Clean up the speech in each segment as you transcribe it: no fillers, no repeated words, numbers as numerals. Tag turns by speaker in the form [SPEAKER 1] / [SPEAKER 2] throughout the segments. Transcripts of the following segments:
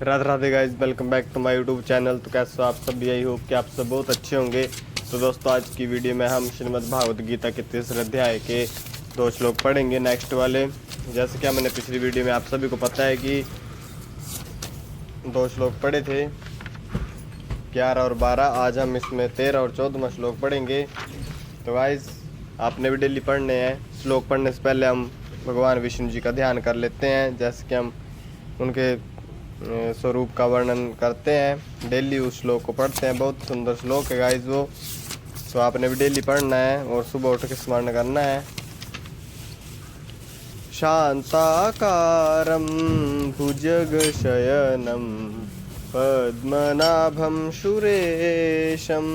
[SPEAKER 1] Radhe Radhe guys, welcome back to my YouTube channel. तो कैसे हो आप सब? यही होप कि आप सब बहुत अच्छे होंगे। तो दोस्तों, आज की वीडियो में हम श्रीमद् भागवत गीता के 3 अध्याय के 2 श्लोक पढ़ेंगे, नेक्स्ट वाले। जैसे कि मैंने पिछली वीडियो में आप सभी को पता है कि 2 श्लोक पढ़े थे, 11 और 12। आज हम इसमें 13 और 14वां श्लोक पढ़ेंगे। तो गाइस, आपने भी डेली पढ़ने हैं। श्लोक पढ़ने से पहले हम भगवान विष्णु जी का ध्यान कर लेते हैं, जैसे कि हम उनके स्वरूप का वर्णन करते हैं। डेली उस श्लोक को पढ़ते हैं। बहुत सुंदर श्लोक है गाइस वो, तो आपने भी डेली पढ़ना है और सुबह उठ के स्मरण करना है। शांताकारं भुजगशयनं पद्मनाभं सुरेशं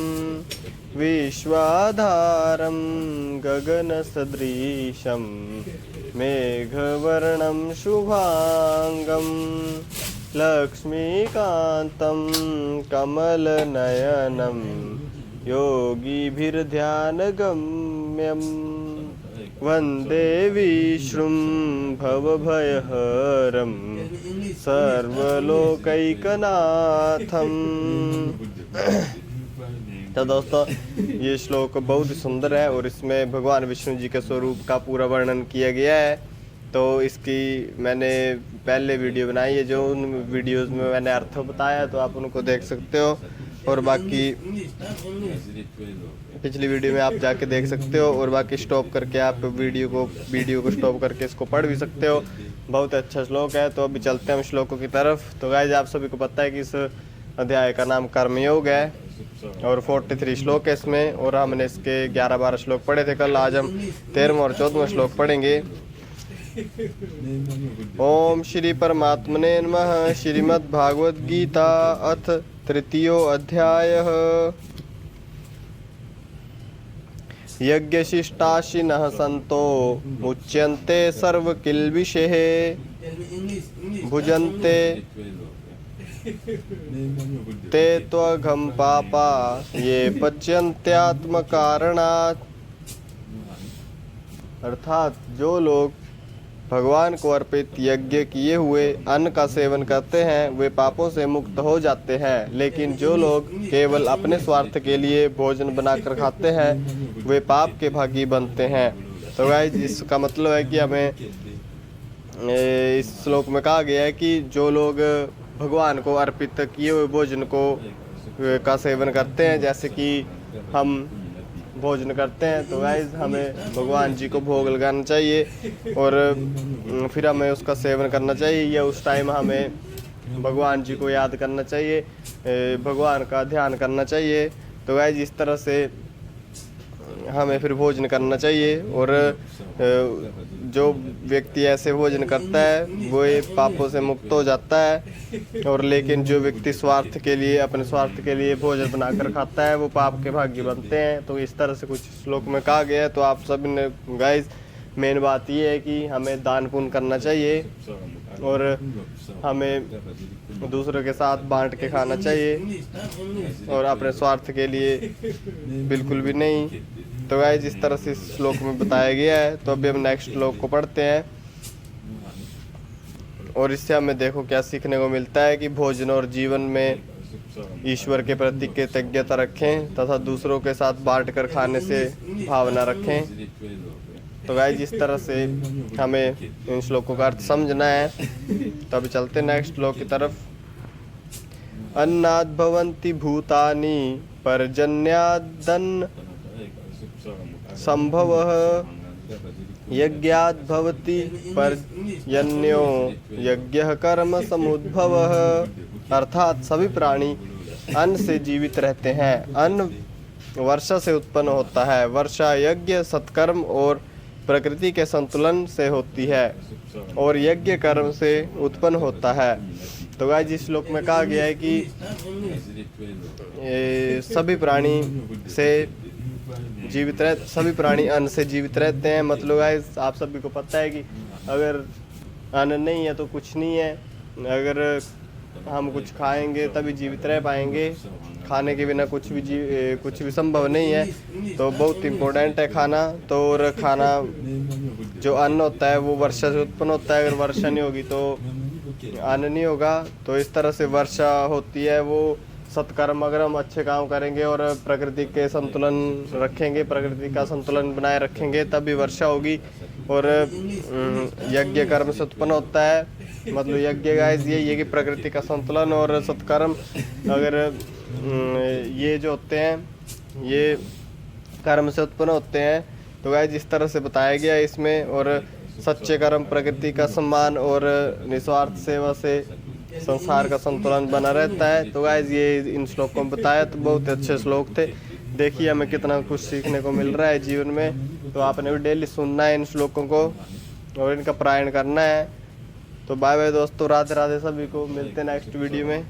[SPEAKER 1] विश्वाधारं गगनसदृशं मेघवर्णं शुभांगं लक्ष्मीकान्तं कमलनयनं योगिभिर्ध्यानगम्यं वन्दे विष्णुं भवभयहरं सर्वलोकैकनाथं। तो दोस्तों, ये श्लोक बहुत ही सुंदर है और इसमें भगवान विष्णु जी के स्वरूप का पूरा वर्णन किया गया है। तो इसकी मैंने पहले वीडियो बनाई है, जो उन वीडियोस में मैंने अर्थ बताया, तो आप उनको देख सकते हो। और बाकी पिछली वीडियो में आप जाके देख सकते हो, और बाकी स्टॉप करके आप वीडियो को स्टॉप करके इसको पढ़ भी सकते हो। बहुत अच्छा श्लोक है। तो अभी चलते हैं हम श्लोकों की तरफ। तो गाइस, आप सभी को पता है कि इस अध्याय का नाम कर्मयोग है और 43 श्लोक है इसमें, और हमने इसके 11-12 श्लोक पढ़े थे कल। आज हम 13वां और 14वां श्लोक पढ़ेंगे। ओम श्री परमात्मने नमः। श्रीमद् भागवत गीता अथ 3 अध्यायः। यज्ञशिष्टाशिनः सन्तो मुच्यन्ते सर्वकिल्बिषैः भुजन्ते ते त्वघं पापा ये पच्यन्त्यात्मकारणात्। अर्थात जो लोग भगवान को अर्पित यज्ञ किए हुए अन्न का सेवन करते हैं वे पापों से मुक्त हो जाते हैं, लेकिन जो लोग केवल अपने स्वार्थ के लिए भोजन बनाकर खाते हैं वे पाप के भागी बनते हैं। तो गाइस, इसका मतलब है कि हमें इस श्लोक में कहा गया है कि जो लोग भगवान को अर्पित किए हुए भोजन का सेवन करते हैं, जैसे कि हम भोजन करते हैं, तो गाइस हमें भगवान जी को भोग लगाना चाहिए और फिर हमें उसका सेवन करना चाहिए, या उस टाइम हमें भगवान जी को याद करना चाहिए, भगवान का ध्यान करना चाहिए। तो गाइस, इस तरह से हमें फिर भोजन करना चाहिए। और जो व्यक्ति ऐसे भोजन करता है वो पापों से मुक्त हो जाता है, और लेकिन जो व्यक्ति अपने स्वार्थ के लिए भोजन बनाकर खाता है वो पाप के भागी बनते हैं। तो इस तरह से कुछ श्लोक में कहा गया है। तो आप सब ने गाइस, मेन बात ये है कि हमें दान पुण्य करना चाहिए और हमें दूसरों के साथ बांट के खाना चाहिए, और अपने स्वार्थ के लिए बिल्कुल भी नहीं। तो गाइस, इस तरह से इस श्लोक में बताया गया है। तो अभी हम नेक्स्ट श्लोक को पढ़ते हैं, और इससे हमें देखो क्या सीखने को मिलता है कि भोजन और जीवन में ईश्वर के प्रति कृतज्ञता रखें तथा दूसरों के साथ बांट कर खाने से भावना रखें। तो गाइस, इस तरह से हमें इन श्लोकों का अर्थ समझना है। तो अभी चलते हैं नेक्स्ट श्लोक की तरफ। अन्नाद् भवन्ति भूतानि पर्जन्यादन्न संभवः यज्ञाद् भवति पर्जन्यो यज्ञः कर्म समुद्भवः। अर्थात सभी प्राणी अन्न से जीवित रहते हैं। अन्न वर्षा से उत्पन्न होता है। वर्षा यज्ञ सत्कर्म और प्रकृति के संतुलन से होती है, और यज्ञ कर्म से उत्पन्न होता है। तो गाइस, जिस श्लोक में कहा गया है कि सभी प्राणी अन्न से जीवित रहते हैं। मतलब गाइस, आप सभी को पता है कि अगर अन्न नहीं है तो कुछ नहीं है। अगर हम कुछ खाएंगे तभी जीवित रह पाएंगे, खाने के बिना कुछ भी संभव नहीं है। तो बहुत इम्पोर्टेंट है खाना। तो और खाना जो अन्न होता है वो वर्षा से उत्पन्न होता है। अगर वर्षा नहीं होगी तो अन्न नहीं होगा। तो इस तरह से वर्षा होती है, वो सत्कर्म, अगर हम अच्छे काम करेंगे और प्रकृति के संतुलन रखेंगे, प्रकृति का संतुलन बनाए रखेंगे, तभी वर्षा होगी। और यज्ञ कर्म से उत्पन्न होता है, मतलब यज्ञ गाइस यही है कि प्रकृति का संतुलन और सत्कर्म, अगर ये जो होते हैं ये कर्म से उत्पन्न होते हैं। तो गाइस इस तरह से बताया गया है इसमें। और सच्चे कर्म, प्रकृति का सम्मान और निस्वार्थ सेवा से संसार का संतुलन बना रहता है। तो गाइस ये इन श्लोकों में बताया, तो बहुत अच्छे श्लोक थे। देखिए हमें कितना कुछ सीखने को मिल रहा है जीवन में। तो आपने भी डेली सुनना है इन श्लोकों को और इनका पारायण करना है। तो बाय बाय दोस्तों, राधे राधे सभी को, मिलते हैं नेक्स्ट वीडियो में।